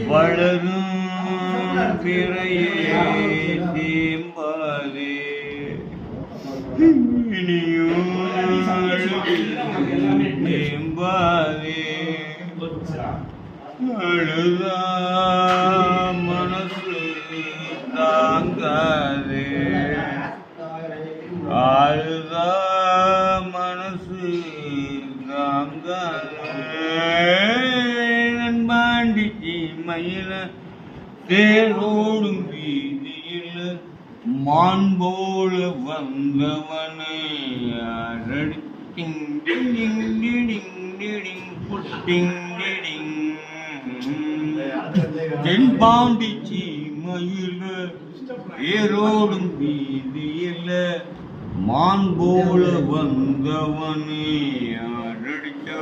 வளரும் பிறையே தேம்பாதே தேம்பாதே அழுதா மனசு தாங்காதே அழுதா மனசு தாங்காதே நண்பாண்டிச்சி மயில தேரோடும் வீதியில் மான் போல வந்தவனே அரடி டிங் டிங் டிங் டிங் டிங் டிங் டிங் தென்பாண்டிச்சி மயில தேரோடும் வீதியில் மான் போல வந்தவனே அரடிச்சோ